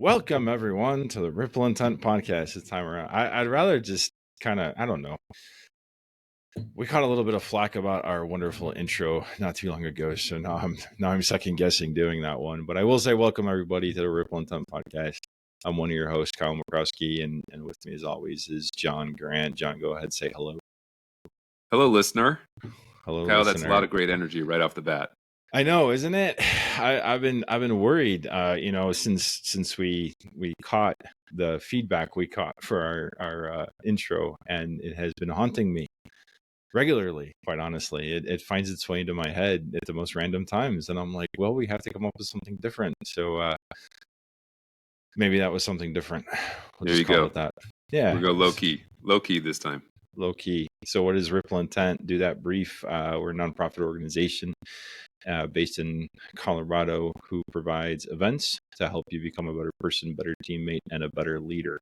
Welcome everyone to the Ripple Intent podcast this time around. I'd rather just kind of, I don't know. We caught a little bit of flack about our wonderful intro not too long ago, so now I'm second guessing doing that one. But I will say welcome everybody to the Ripple Intent podcast. I'm one of your hosts, Kyle McCroskey, and with me as always is John Grant. John, go ahead, say hello. Hello, listener. Hello, Kyle. listener. That's a lot of great energy right off the bat. I know, isn't it? I've been worried, since we caught the feedback we caught for our intro, and it has been haunting me regularly. Quite honestly, it finds its way into my head at the most random times, and I'm like, well, we have to come up with something different. So maybe that was something different. We'll There just you call go. it that. Yeah, We'll go low key this time. Low key. So, what is Ripple Intent? Do that brief. We're a nonprofit organization based in Colorado who provides events to help you become a better person, better teammate, and a better leader.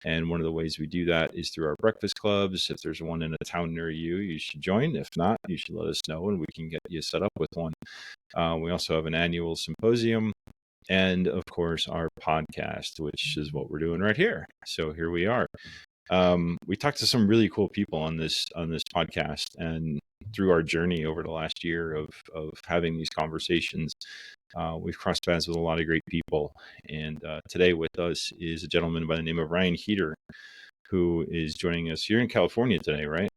And one of the ways we do that is through our breakfast clubs. If there's one in a town near you, you should join. If not, you should let us know and we can get you set up with one. We also have an annual symposium. And of course, our podcast, which is what we're doing right here. So here we are. We talked to some really cool people on this podcast, and through our journey over the last year of having these conversations, we've crossed paths with a lot of great people. And today with us is a gentleman by the name of Ryan Heeter, who is joining us here in California today, right?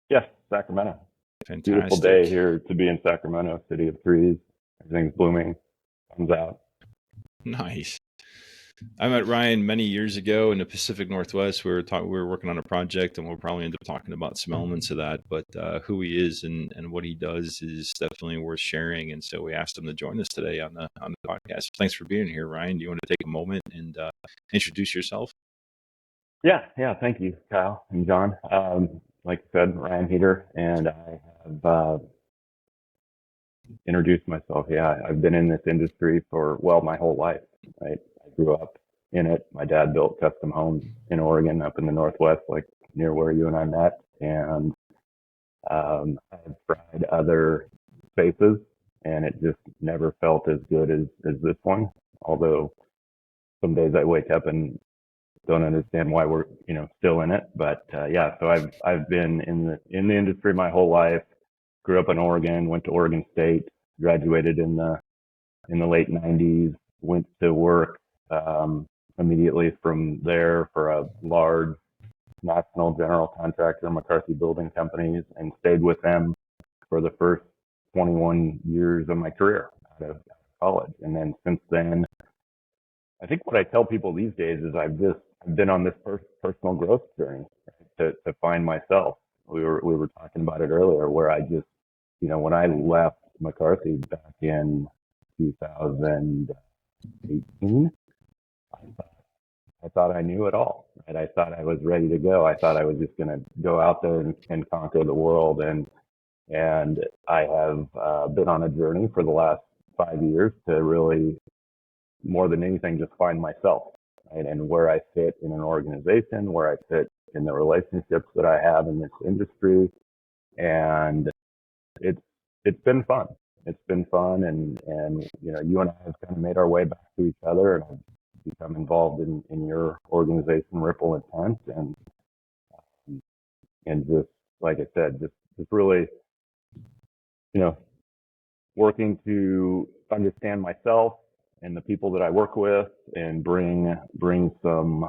Yes, Sacramento. Fantastic. Beautiful day here to be in Sacramento, city of trees. Everything's blooming, sun's out. Nice. I met Ryan many years ago in the Pacific Northwest. We were working on a project, and we'll probably end up talking about some elements of that. But who he is and what he does is definitely worth sharing. And so we asked him to join us today on the podcast. Thanks for being here, Ryan. Do you want to take a moment and introduce yourself? Yeah. Thank you, Kyle and John. Like I said, Ryan Heeter, and I have introduced myself. Yeah, I've been in this industry for my whole life. Right. I grew up in it. My dad built custom homes in Oregon, up in the Northwest, like near where you and I met. And I've tried other spaces, and it just never felt as good as this one. Although some days I wake up and don't understand why we're still in it. But so I've been in the industry my whole life. Grew up in Oregon, went to Oregon State, graduated in the late 90s, went to work immediately from there for a large national general contractor, McCarthy Building Companies, and stayed with them for the first 21 years of my career out of college. And then since then, I think what I tell people these days is I've been on this personal growth journey, right, to find myself. We were talking about it earlier, where I just, when I left McCarthy back in 2018, I thought I knew it all, right? I thought I was ready to go. I thought I was just going to go out there and conquer the world. And I have been on a journey for the last 5 years to really, more than anything, just find myself, right? And where I fit in an organization, where I fit in the relationships that I have in this industry. And it's been fun. It's been fun. And you and I have kind of made our way back to each other, and I've become involved in your organization, Ripple Intent, and just, like I said, just really, working to understand myself and the people that I work with, and bring some,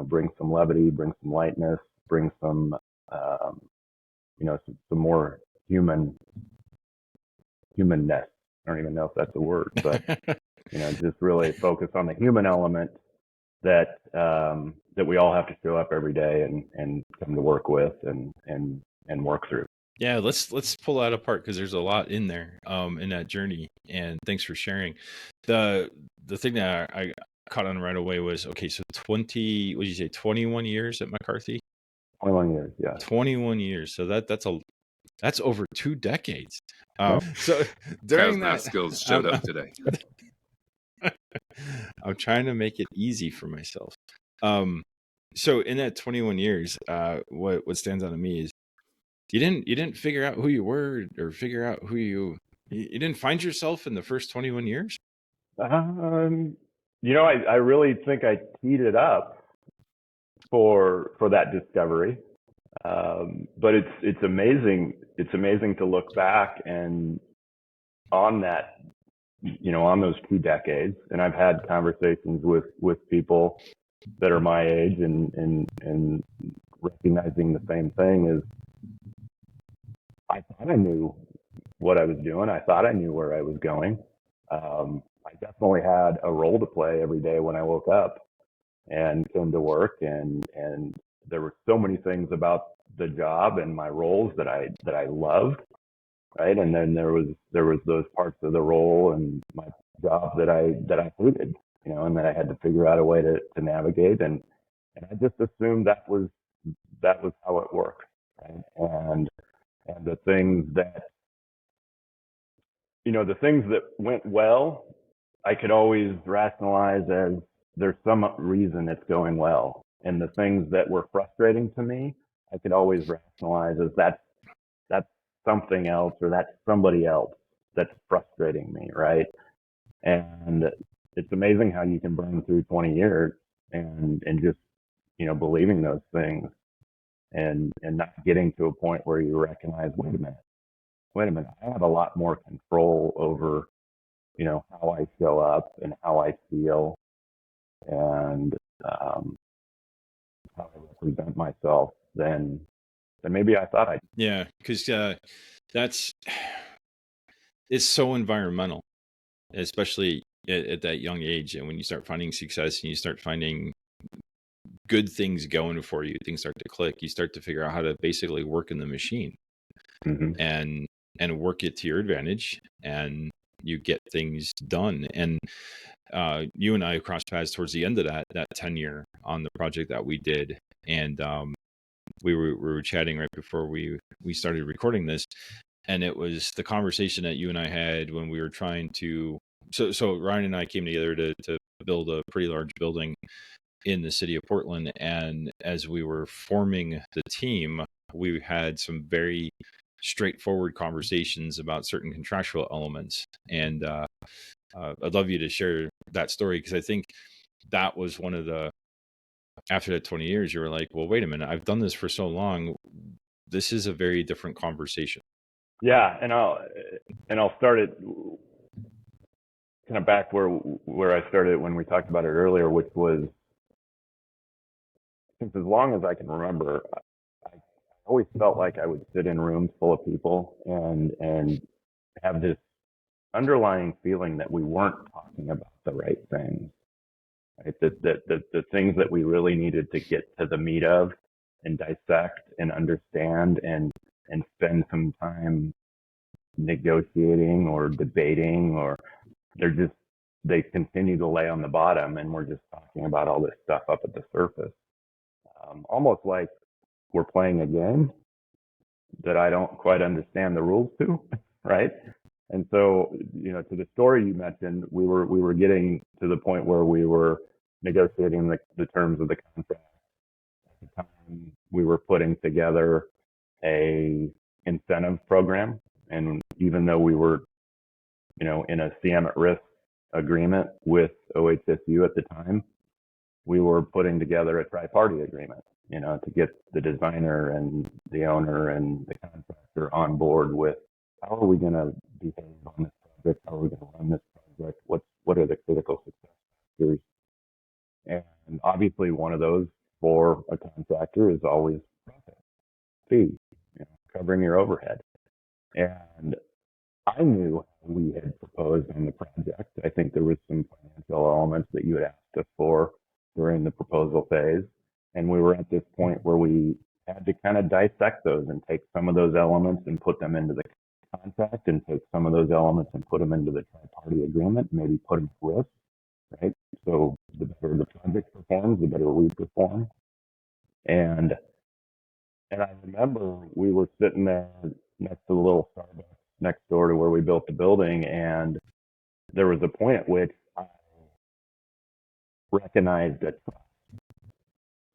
bring some levity, bring some lightness, bring some, some more humanness. I don't even know if that's a word, but just really focus on the human element that we all have to show up every day and come to work with and work through. Yeah, let's pull that apart, because there's a lot in there in that journey, and thanks for sharing. The thing that I caught on right away was, okay, so 21 years at McCarthy? 21 years, yeah. 21 years. So that's over 2 decades. Yeah. So during that, math skills showed up today. I'm trying to make it easy for myself. So in that 21 years, what stands out to me is you didn't figure out who you were, or figure out who you didn't find yourself in the first 21 years. I really think I teed it up for that discovery. But it's amazing. It's amazing to look back and on that, on those 2 decades. And I've had conversations with people that are my age and recognizing the same thing is I thought I knew what I was doing. I thought I knew where I was going. I definitely had a role to play every day when I woke up and came to work, and there were so many things about the job and my roles that I loved, right? And then there was those parts of the role and my job that I hated, and that I had to figure out a way to navigate, and I just assumed that was how it worked, right? And the things that the things that went well, I could always rationalize as there's some reason it's going well. And the things that were frustrating to me, I could always rationalize as that's something else, or that's somebody else that's frustrating me, right? And it's amazing how you can burn through 20 years and just, believing those things and not getting to a point where you recognize, wait a minute, I have a lot more control over, how I show up and how I feel and how I represent myself than maybe I thought I did. Yeah, because it's so environmental, especially at that young age. And when you start finding success and you start finding good things going for you, things start to click. You start to figure out how to basically work in the machine and work it to your advantage, and you get things done. And you and I crossed paths towards the end of that tenure on the project that we did, and we were chatting right before we started recording this, and it was the conversation that you and I had when we were trying to. So Ryan and I came together to build a pretty large building in the city of Portland, and as we were forming the team, we had some very straightforward conversations about certain contractual elements, and I'd love you to share that story, because I think that was one of the, after that 20 years, you were like, well, wait a minute, I've done this for so long. This is a very different conversation. Yeah. And I'll start it kind of back where I started when we talked about it earlier, which was, since as long as I can remember, I always felt like I would sit in rooms full of people and have this underlying feeling that we weren't talking about the right things, right? The things that we really needed to get to the meat of and dissect and understand and spend some time negotiating or debating, or they continue to lay on the bottom, and we're just talking about all this stuff up at the surface. Almost like we're playing a game that I don't quite understand the rules to, right? And so, to the story you mentioned, we were getting to the point where we were negotiating the terms of the contract. At the time, we were putting together a incentive program, and even though we were, in a CM at risk agreement with OHSU at the time, we were putting together a tri-party agreement, to get the designer and the owner and the contractor on board with how are we going to behave on this project? How are we going to run this project? What are the critical success factors? And obviously one of those for a contractor is always profit, fee, covering your overhead. And I knew we had proposed on the project. I think there was some financial elements that you had asked us for during the proposal phase. And we were at this point where we had to kind of dissect those and take some of those elements and put them into the contract, and take some of those elements and put them into the tri-party agreement, maybe put them at risk, right? So the better the project performs, the better we perform. And I remember we were sitting there next to the little Starbucks next door to where we built the building, and there was a point at which I recognized a trust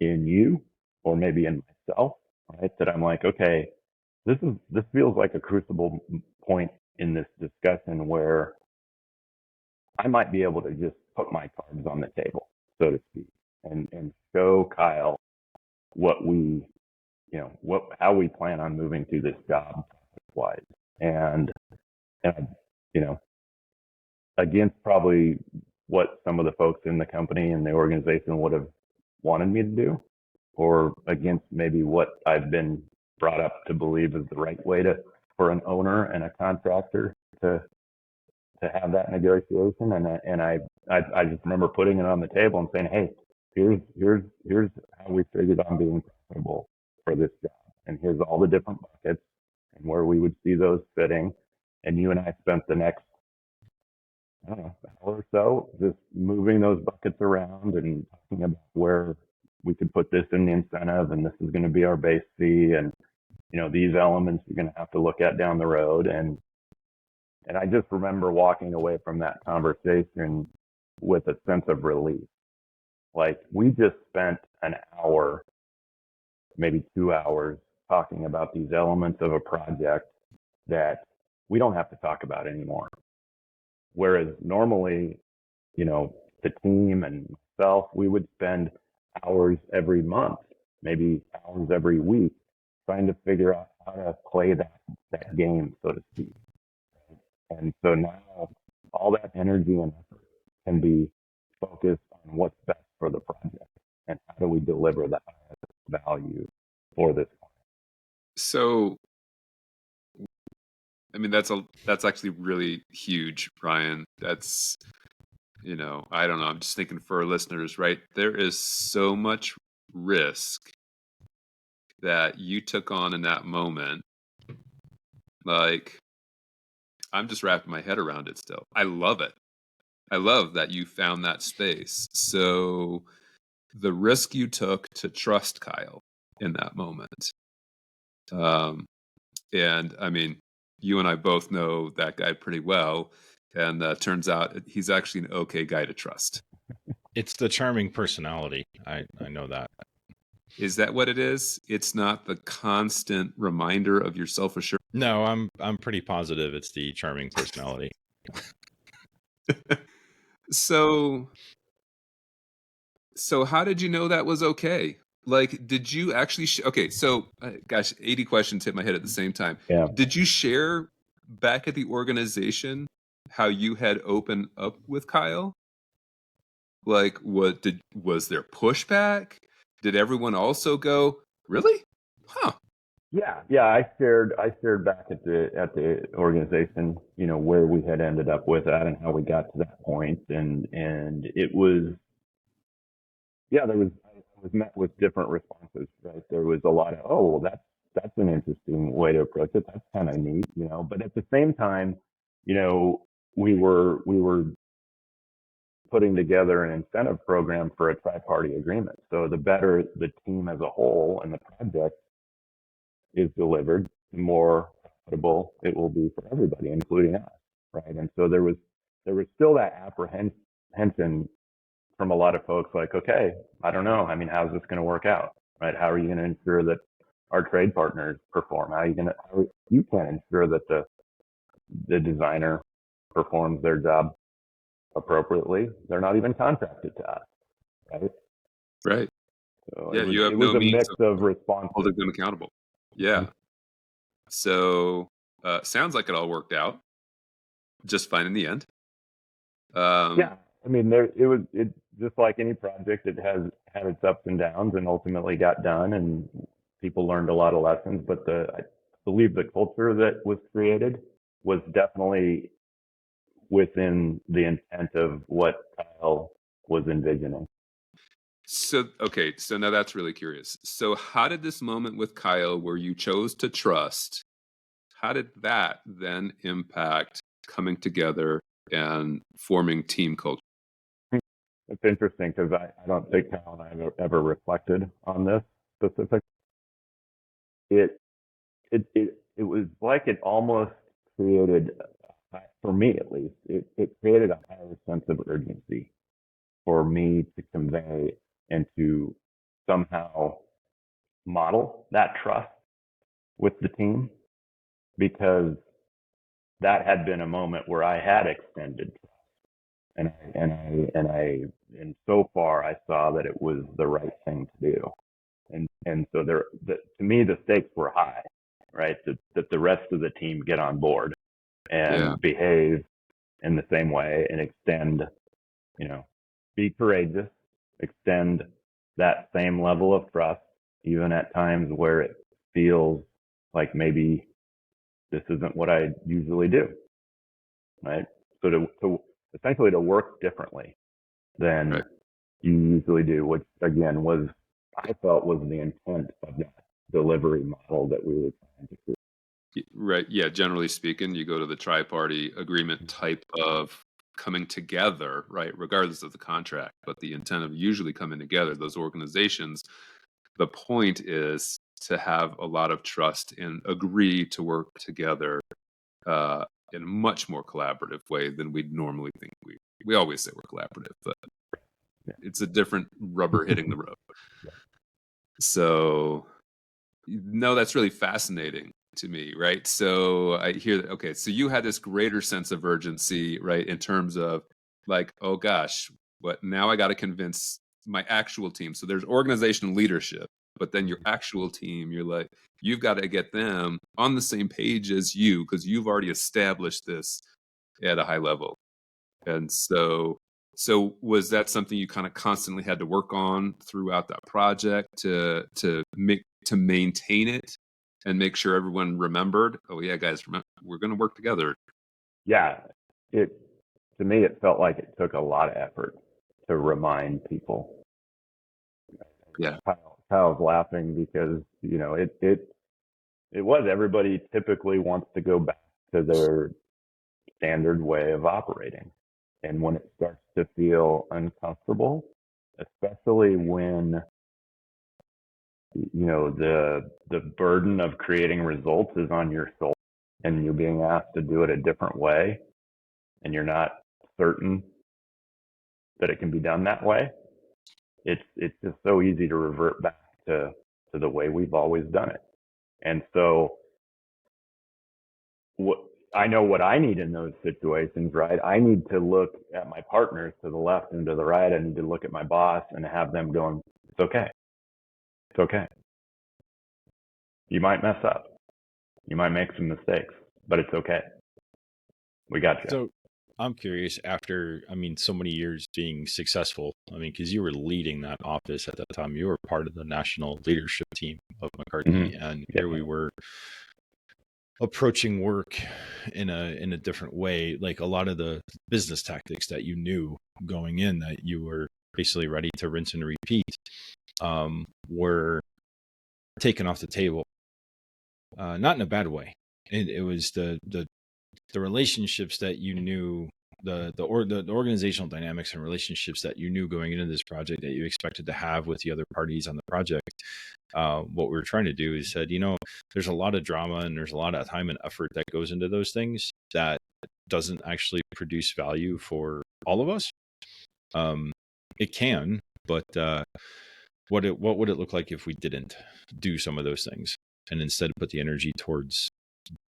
in you, or maybe in myself, right? That I'm like, okay, this feels like a crucible point in this discussion where I might be able to just put my cards on the table, so to speak, and show Kyle what we, how we plan on moving through this job wise. And, against probably what some of the folks in the company and the organization would have wanted me to do, or against maybe what I've been brought up to believe is the right way for an owner and a contractor to have that negotiation. And I just remember putting it on the table and saying, hey, here's how we figured on being profitable for this job. And here's all the different buckets and where we would see those fitting. And you and I spent the next, I don't know, hour or so just moving those buckets around and talking about where we could put this in the incentive, and this is going to be our base fee, and these elements you're going to have to look at down the road. And I just remember walking away from that conversation with a sense of relief. Like, we just spent an hour, maybe 2 hours, talking about these elements of a project that we don't have to talk about anymore. Whereas normally, the team and myself, we would spend hours every month, maybe hours every week, trying to figure out how to play that game, so to speak. And so now all that energy and effort can be focused on what's best for the project and how do we deliver the highest value for this client. So, I mean, that's actually really huge, Ryan. That's, I don't know. I'm just thinking for our listeners, right? There is so much risk that you took on in that moment. Like, I'm just wrapping my head around it still. I love it. I love that you found that space. So the risk you took to trust Kyle in that moment. And I mean, you and I both know that guy pretty well. And turns out he's actually an okay guy to trust. It's the charming personality. I know that. Is that what it is? It's not the constant reminder of your self-assurance. No, I'm pretty positive it's the charming personality. So how did you know that was okay? Like, did you actually okay, so gosh, 80 questions hit my head at the same time. Yeah. Did you share back at the organization how you had opened up with Kyle? Like, was there pushback? Did everyone also go, really? Huh. Yeah. I shared back at the organization, where we had ended up with that and how we got to that point, and it was, I was met with different responses. Right, there was a lot of, oh, well, that's an interesting way to approach it. That's kind of neat, But at the same time, we were putting together an incentive program for a tri-party agreement. So the better the team as a whole and the project is delivered, the more profitable it will be for everybody, including us, right? And so there was still that apprehension from a lot of folks, like, okay, I don't know. I mean, how's this going to work out, right? How are you going to ensure that our trade partners perform? You can't ensure that the designer performs their job appropriately. They're not even contracted to us, right? Right. So yeah, you have it was no a means mix of responses. Holding them accountable. Yeah. Mm-hmm. So sounds like it all worked out just fine in the end. Yeah, I mean, it just like any project, it has had its ups and downs, and ultimately got done, and people learned a lot of lessons. But I believe the culture that was created was definitely within the intent of what Kyle was envisioning. So now that's really curious. So how did this moment with Kyle, where you chose to trust, how did that then impact coming together and forming team culture? It's interesting because I don't think Kyle and I have ever reflected on this specific. It was like it almost created, for me at least, it created a higher sense of urgency for me to convey and to somehow model that trust with the team, because that had been a moment where I had extended trust And so far I saw that it was the right thing to do. And so to me, the stakes were high, right? That the rest of the team get on board and behave in the same way and extend, be courageous, extend that same level of trust, even at times where it feels like maybe this isn't what I usually do, right? So to essentially to work differently than you usually do, which again I felt was the intent of that delivery model that we were trying to create. Right. Yeah. Generally speaking, you go to the tri-party agreement type of coming together, right? Regardless of the contract, but the intent of usually coming together, those organizations, the point is to have a lot of trust and agree to work together in a much more collaborative way than we'd normally think. We always say we're collaborative, but it's a different rubber hitting the road. So, no, that's really fascinating to me, right? So I hear that, okay, so you had this greater sense of urgency, right? In terms of like, oh gosh, what now I got to convince my actual team. So there's organizational leadership, but then your actual team, you're like, you've got to get them on the same page as you because you've already established this at a high level. And so was that something you kind of constantly had to work on throughout that project to maintain it and make sure everyone remembered, oh yeah, guys, remember, we're going to work together? Yeah, to me, it felt like it took a lot of effort to remind people. Yeah. Kyle's laughing because, it was everybody typically wants to go back to their standard way of operating. And when it starts to feel uncomfortable, especially when, the burden of creating results is on your shoulders and you're being asked to do it a different way and you're not certain that it can be done that way, it's just so easy to revert back to the way we've always done it. And so I know what I need in those situations, right? I need to look at my partners to the left and to the right. I need to look at my boss and have them going, it's okay. It's okay. You might mess up. You might make some mistakes, but it's okay. We got you. So I'm curious, after, so many years being successful, because you were leading that office at that time, you were part of the national leadership team of McCarthy, and here we were approaching work in a different way. Like a lot of the business tactics that you knew going in, that you were basically ready to rinse and repeat, were taken off the table. Not in a bad way. It was the relationships that you knew, the organizational dynamics and relationships that you knew going into this project that you expected to have with the other parties on the project. What we were trying to do is said, there's a lot of drama and there's a lot of time and effort that goes into those things that doesn't actually produce value for all of us. It can, but what would it look like if we didn't do some of those things and instead put the energy towards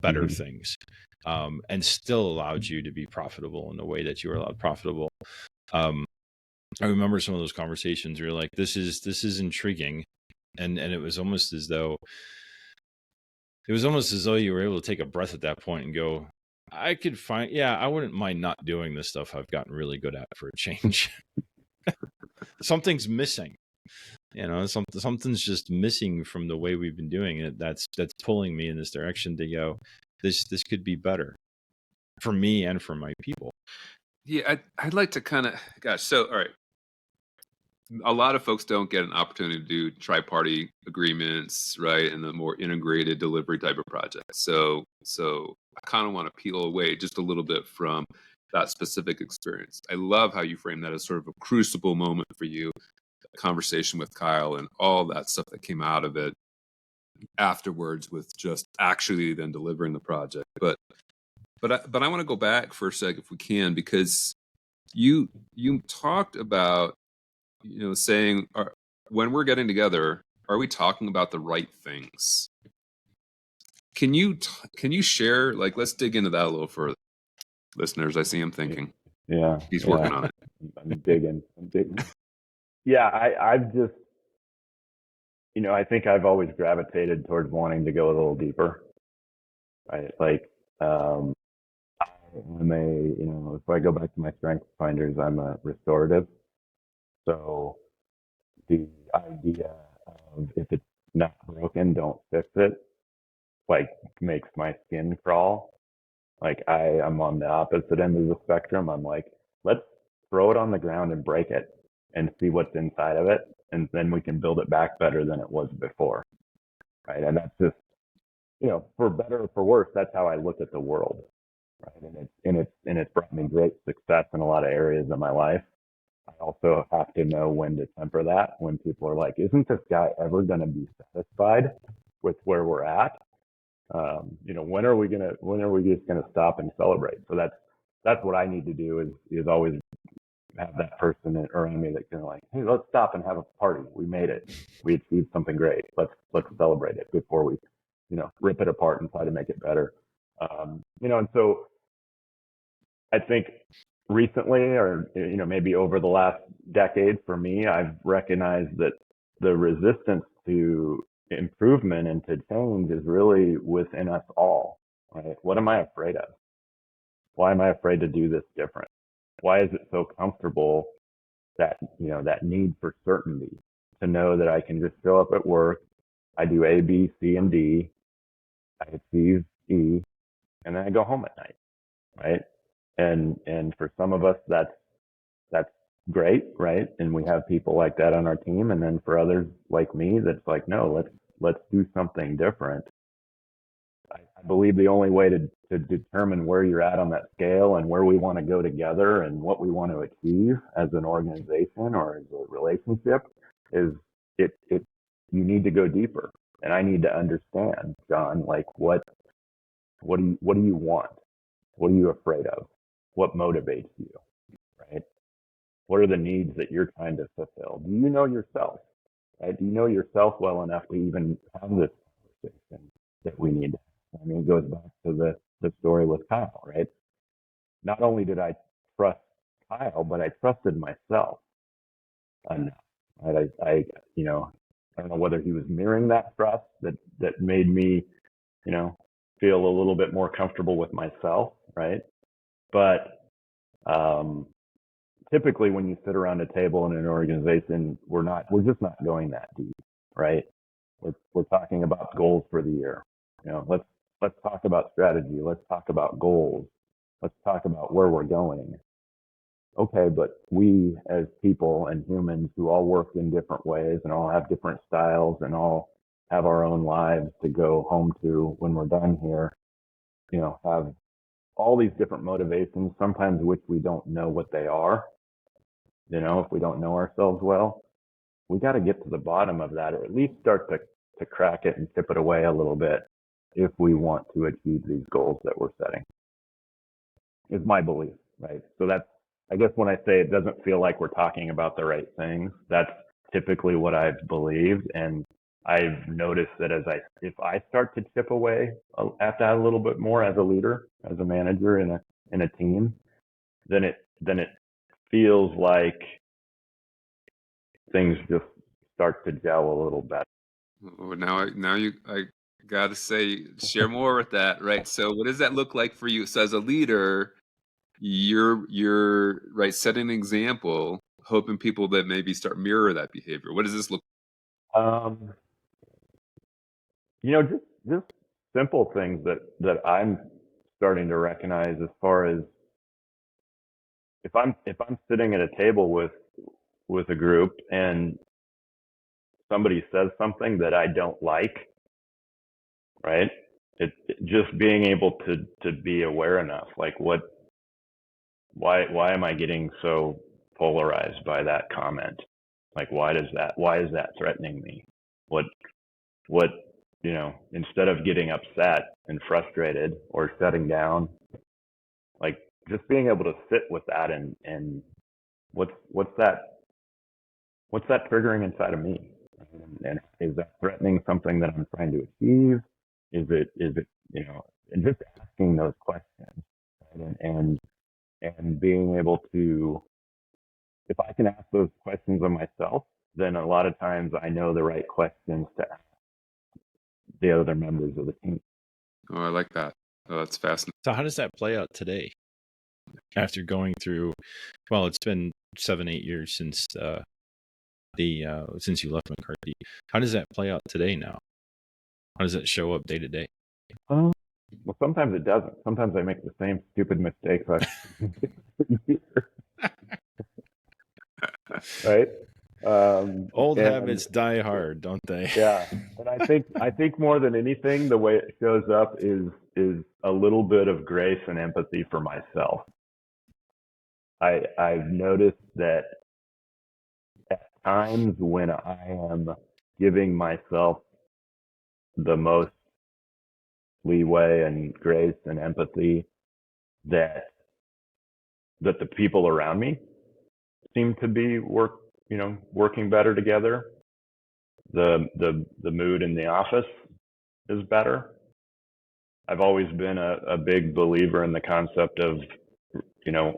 better things, and still allowed you to be profitable in the way that you were allowed profitable? I remember some of those conversations where you're like, this is intriguing. And it was almost as though you were able to take a breath at that point and go, I wouldn't mind not doing this stuff I've gotten really good at for a change. Something's missing. Something's just missing from the way we've been doing it. That's pulling me in this direction to go, this could be better for me and for my people. Yeah, I'd like to kind of, so, all right. A lot of folks don't get an opportunity to do tri-party agreements, right? And the more integrated delivery type of projects. So I kind of want to peel away just a little bit from that specific experience. I love how you frame that as sort of a crucible moment for you, a conversation with Kyle and all that stuff that came out of it afterwards with just actually then delivering the project. But I want to go back for a sec if we can, because you talked about, saying, when we're getting together, are we talking about the right things? Can you share, like, let's dig into that a little further, listeners? I see them thinking. Yeah. He's Yeah. working on it. I'm digging. Yeah. I've just, I think I've always gravitated towards wanting to go a little deeper, right? Like, um, I'm if I go back to my strength finders, I'm a restorative. So the idea of if it's not broken, don't fix it, like makes my skin crawl. Like I'm on the opposite end of the spectrum. I'm like, let's throw it on the ground and break it and see what's inside of it. And then we can build it back better than it was before. Right. And that's just, for better or for worse, that's how I look at the world. Right. And it's brought me great success in a lot of areas of my life. I also have to know when to temper that when people are like, isn't this guy ever going to be satisfied with where we're at? When are we just gonna stop and celebrate? So that's what I need to do is always have that person around me that can like, hey, let's stop and have a party. We made it. We achieved something great. Let's celebrate it before we, rip it apart and try to make it better. And so I think recently, or maybe over the last decade, for me, I've recognized that the resistance to improvement and to change is really within us all. Right? What am I afraid of? Why am I afraid to do this different? Why is it so comfortable that that need for certainty to know that I can just show up at work, I do A, B, C, and D, I achieve E, and then I go home at night, right? And for some of us, that's great, right? And we have people like that on our team. And then for others like me, that's like, no, let's do something different. I believe the only way to determine where you're at on that scale and where we want to go together and what we want to achieve as an organization or as a relationship is you need to go deeper. And I need to understand, John, like what do you want? What are you afraid of? What motivates you? Right? What are the needs that you're trying to fulfill? Do you know yourself? Right? Do you know yourself well enough to even have this conversation that we need? I mean, it goes back to the story with Kyle, right? Not only did I trust Kyle, but I trusted myself enough. Right? I don't know whether he was mirroring that trust that made me, feel a little bit more comfortable with myself, right? But typically when you sit around a table in an organization, we're just not going that deep, right? We're talking about goals for the year. Let's talk about strategy. Let's talk about goals. Let's talk about where we're going. Okay, but we as people and humans who all work in different ways and all have different styles and all have our own lives to go home to when we're done here, have all these different motivations, sometimes which we don't know what they are. If we don't know ourselves well, we got to get to the bottom of that, or at least start to crack it and chip it away a little bit if we want to achieve these goals that we're setting, is my belief, right? So that's, I guess when I say it doesn't feel like we're talking about the right things, that's typically what I've believed. And I've noticed that if I start to chip away at that a little bit more as a leader, as a manager in a team, then it feels like things just start to gel a little better. Well, I gotta say, share more with that, right? So, what does that look like for you? So, as a leader, you're right, setting an example, hoping people that maybe start mirror that behavior. What does this look? Just simple things that I'm starting to recognize as far as if I'm sitting at a table with a group and somebody says something that I don't like, right? It just being able to be aware enough, like why am I getting so polarized by that comment? Like why is that threatening me? What instead of getting upset and frustrated or shutting down, like just being able to sit with that and what's that triggering inside of me? And is that threatening something that I'm trying to achieve? Is it, and just asking those questions, right? And and being able to, if I can ask those questions of myself, then a lot of times I know the right questions to ask the other members of the team. Oh, I like that. Oh, that's fascinating. So how does that play out today after going through, well, it's been 7-8 years since since you left McCarthy. How does that play out today now? How does it show up day to day? Well, sometimes it doesn't. Sometimes I make the same stupid mistakes right? Old And habits die hard, don't they? yeah, and I think more than anything, the way it shows up is a little bit of grace and empathy for myself. I've noticed that at times when I am giving myself the most leeway and grace and empathy, that the people around me seem to be working better together. The mood in the office is better. I've always been a big believer in the concept of,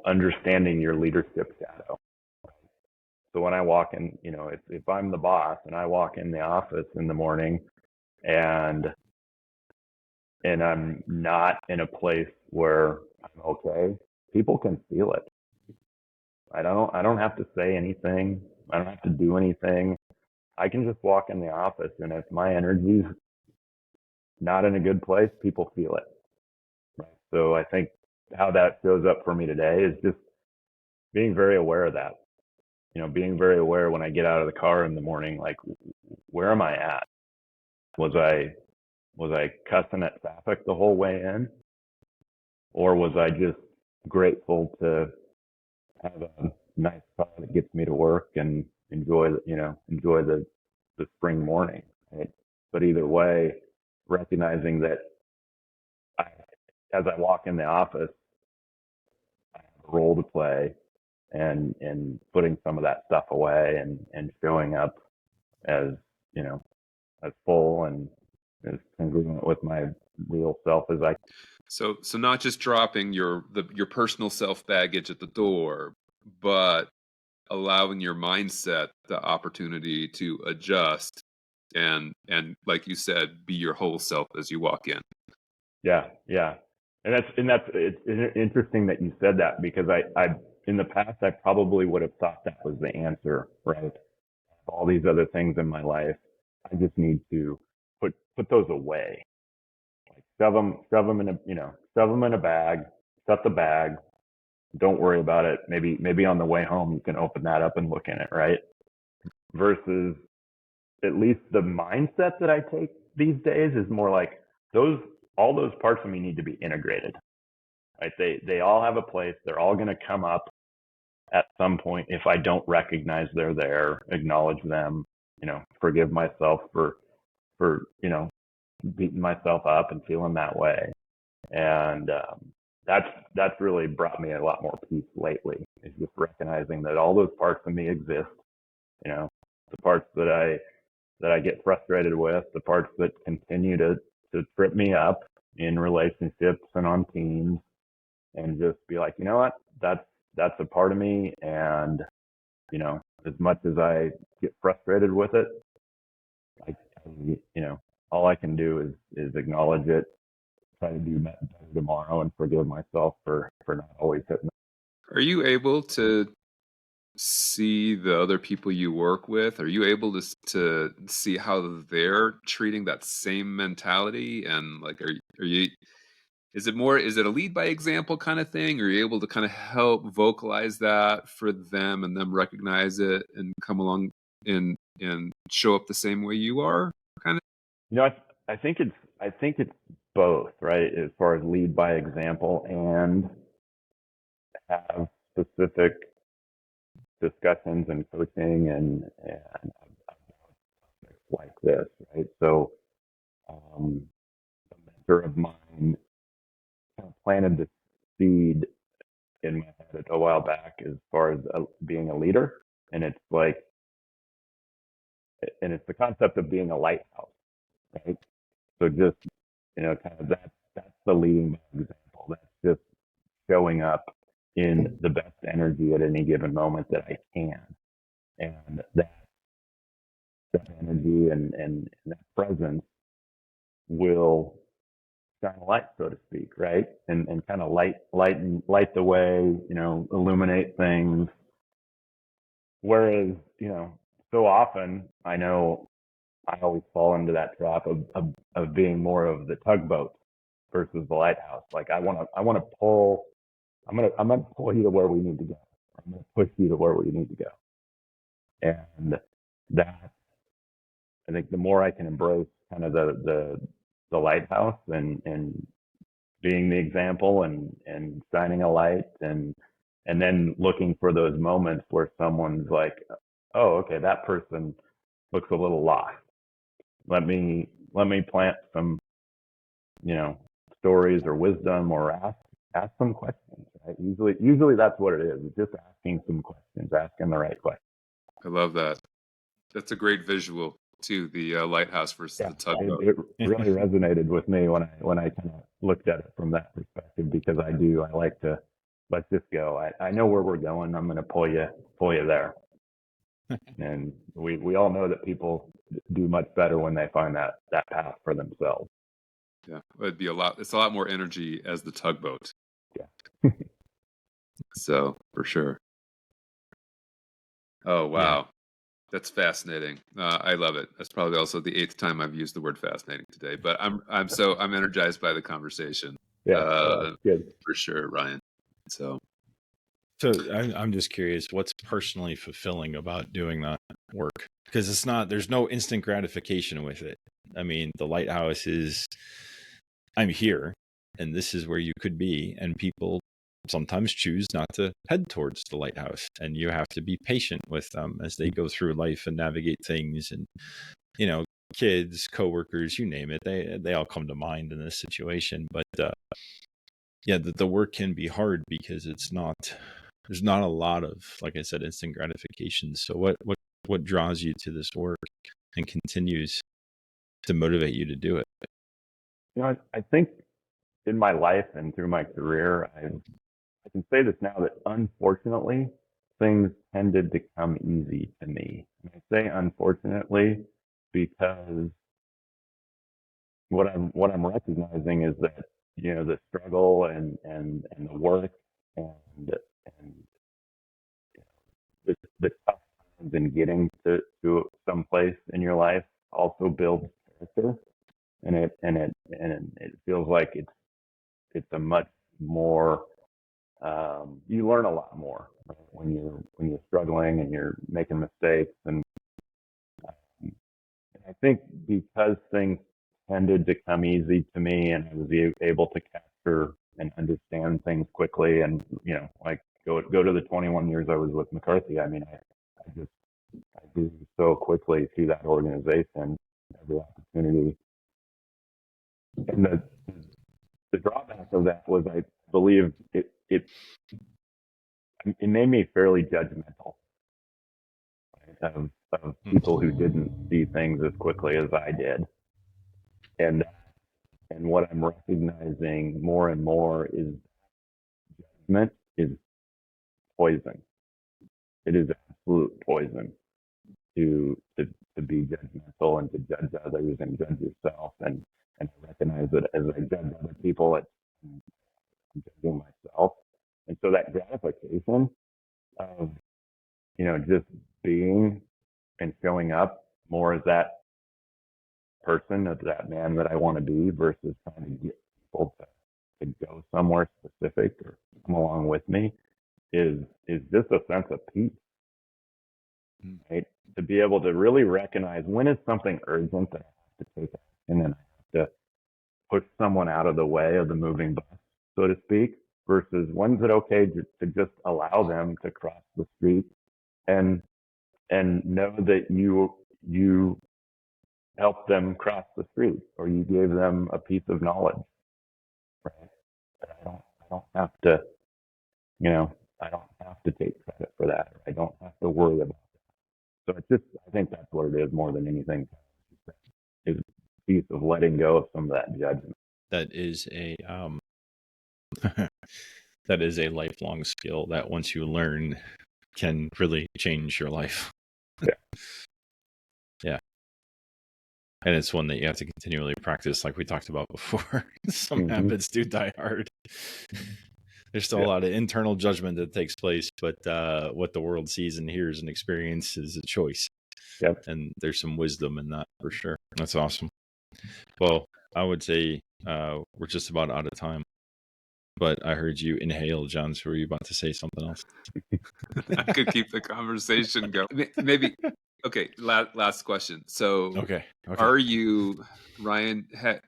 understanding your leadership shadow. So when I walk in, if I'm the boss and I walk in the office in the morning and I'm not in a place where I'm okay, people can feel it. I don't have to say anything. I don't have to do anything. I can just walk in the office, and if my energy's not in a good place, people feel it. Right? So I think how that shows up for me today is just being very aware of that. Being very aware when I get out of the car in the morning, like, where am I at? Was I cussing at traffic the whole way in, or was I just grateful to have a nice car that gets me to work and enjoy the spring morning, right? But either way, recognizing that as I walk in the office, I have a role to play, and putting some of that stuff away and showing up as, as full and as congruent with my real self as I. So not just dropping your personal self baggage at the door, but allowing your mindset the opportunity to adjust and like you said, be your whole self as you walk in. Yeah. And it's interesting that you said that, because I in the past I probably would have thought that was the answer, right? All these other things in my life, I just need to put those away. Like shove them in a bag, shut the bag, don't worry about it. Maybe on the way home you can open that up and look in it, right? Versus, at least the mindset that I take these days is more like, all those parts of me need to be integrated. Right? They all have a place. They're all going to come up at some point. If I don't recognize they're there, acknowledge them, forgive myself for beating myself up and feeling that way. And that's really brought me a lot more peace lately, is just recognizing that all those parts of me exist. The parts that I get frustrated with, the parts that continue to trip me up in relationships and on teams, and just be like, you know what, that's a part of me. And as much as I get frustrated with it, all I can do is acknowledge it, try to do better tomorrow, and forgive myself for not always hitting. Are you able to see the other people you work with? Are you able to see how they're treating that same mentality? And like, are you, is it a lead by example kind of thing? Are you able to kind of help vocalize that for them and them recognize it and come along and show up the same way you are? Kind of. I think it's both, right? As far as lead by example and have specific discussions and coaching and like this, right? So, a mentor of mine kind of planted the seed in my head a while back, as far as being a leader, and it's the concept of being a lighthouse, right? So just kind of that's the leading by example. That's just showing up in the best energy at any given moment that I can. And that energy and that presence will shine a light, so to speak, right? And kind of light the way, illuminate things. Whereas, so often I know I always fall into that trap of being more of the tugboat versus the lighthouse. Like I'm gonna pull you to where we need to go. I'm gonna push you to where we need to go. And that, I think the more I can embrace kind of the lighthouse and being the example and shining a light and then looking for those moments where someone's like, oh, okay, that person looks a little lost. Let me plant some, stories or wisdom or ask some questions. Right? Usually that's what it is. It's just asking some questions, asking the right questions. I love that. That's a great visual too. The lighthouse versus the tugboat. It really resonated with me when I kind of looked at it from that perspective, because I like to, let's just go. I know where we're going. I'm going to pull you there. And we all know that people do much better when they find that path for themselves. Yeah, it's a lot more energy as the tugboat. Yeah. So for sure. Oh, wow. Yeah. That's fascinating. I love it. That's probably also the 8th time I've used the word fascinating today, but I'm energized by the conversation. Yeah. Good. For sure, Ryan. So I'm just curious, what's personally fulfilling about doing that work? Because there's no instant gratification with it. I mean, the lighthouse is, I'm here and this is where you could be. And people sometimes choose not to head towards the lighthouse, and you have to be patient with them as they go through life and navigate things. And, kids, coworkers, you name it, they all come to mind in this situation. But the work can be hard because there's not a lot of, like I said, instant gratification. So what draws you to this work and continues to motivate you to do it? I think in my life and through my career, I can say this now, that unfortunately things tended to come easy to me. And I say unfortunately because what I'm recognizing is that, the struggle and the work and the tough times in getting to some place in your life also builds character, and it feels like it's a much more, you learn a lot more, right? when you're struggling and you're making mistakes, and I think because things tended to come easy to me and I was able to capture and understand things quickly, and like go to the 21 years I was with McCarthy. I mean, I grew so quickly through that organization, every opportunity. And the drawback of that was, I believe it made me fairly judgmental, right, of people who didn't see things as quickly as I did. And what I'm recognizing more and more is judgment is poison. It is absolute poison to be judgmental and to judge others and judge yourself. And I recognize that as I judge other people, I'm judging myself. And so that gratification of, just being and showing up more as that person, as that man that I want to be, versus trying to get people to go somewhere specific or come along with me, is just a sense of peace, right? To be able to really recognize when is something urgent that I have to take action and I have to push someone out of the way of the moving bus, so to speak, versus when's it okay to just allow them to cross the street and know that you helped them cross the street, or you gave them a piece of knowledge, right? But I don't have to, I don't have to take credit for that, or I don't have to worry about that. So it's just, I think that's what it is more than anything, is a piece of letting go of some of that judgment. That is that is a lifelong skill that once you learn can really change your life. Yeah. Yeah. And it's one that you have to continually practice, like we talked about before. Some habits do die hard. There's still a lot of internal judgment that takes place, but what the world sees and hears and experiences is a choice. Yep. And there's some wisdom in that for sure. That's awesome. Well, I would say we're just about out of time. But I heard you inhale, John. So were you about to say something else? I could keep the conversation going. Maybe. Okay. Last question. So, Okay. are you, Ryan, had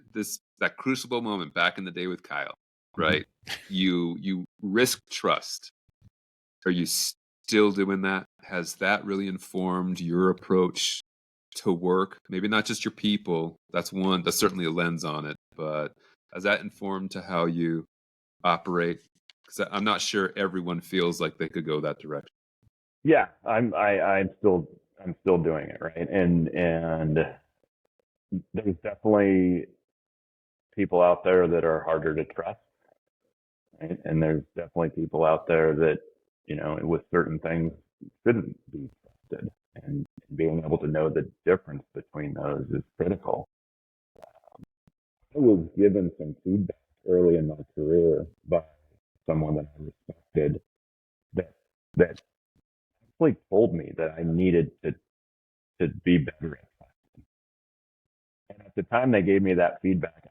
that crucible moment back in the day with Kyle, right? You risk trust. Are you still doing that? Has that really informed your approach to work? Maybe not just your people. That's certainly a lens on it. But has that informed to how you operate? Because I'm not sure everyone feels like they could go that direction. Yeah, I'm still doing it, right? And there's definitely people out there that are harder to trust, right? And there's definitely people out there that, with certain things shouldn't be trusted. And being able to know the difference between those is critical. I was given some feedback early in my career by someone that I respected that actually told me that I needed to be better at that. And at the time they gave me that feedback,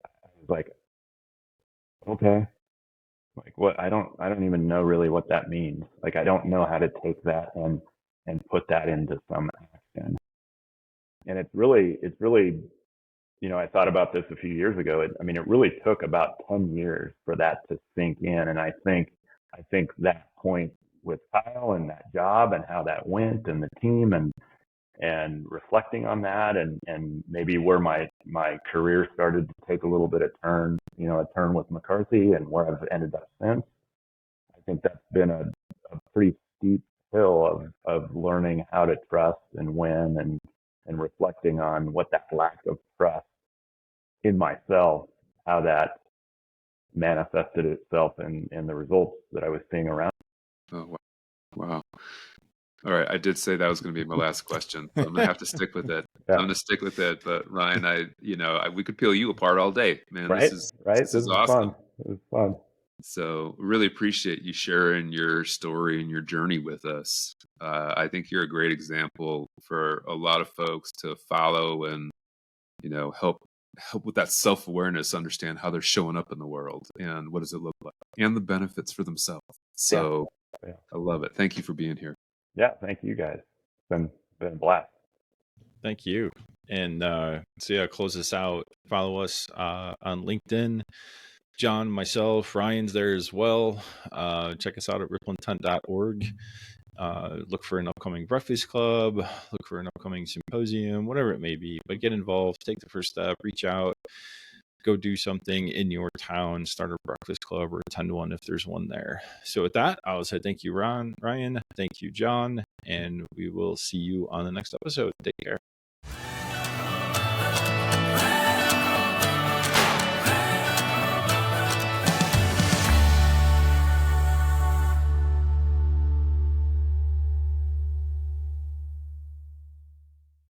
I was like, okay, like what? I don't even know really what that means. Like I don't know how to take that and put that into some action. And it's really, I thought about this a few years ago. It really took about 10 years for that to sink in. And I think that point with Kyle and that job and how that went and the team and reflecting on that and maybe where my career started to take a little bit of turn, a turn with McCarthy and where I've ended up since. I think that's been a pretty steep hill of learning how to trust and win and reflecting on what that lack of trust in myself, how that manifested itself in the results that I was seeing around. Oh, wow. All right. I did say that was going to be my last question. So I'm going to have to stick with it. Yeah. I'm going to stick with it. But Ryan, we could peel you apart all day, man. Right? This is awesome. Fun. It was fun. So really appreciate you sharing your story and your journey with us. I think you're a great example for a lot of folks to follow and, help with that self-awareness, understand how they're showing up in the world and what does it look like and the benefits for themselves. So yeah. I love it. Thank you for being here. Yeah. Thank you guys. It's been a blast. Thank you. And close this out. Follow us on LinkedIn. John, myself, Ryan's there as well. Check us out at ripplintent.org. Look for an upcoming breakfast club, look for an upcoming symposium, whatever it may be. But get involved, take the first step, reach out, go do something in your town, start a breakfast club or attend one if there's one there. So with that, I'll say thank you, Ryan. Thank you, John. And we will see you on the next episode. Take care.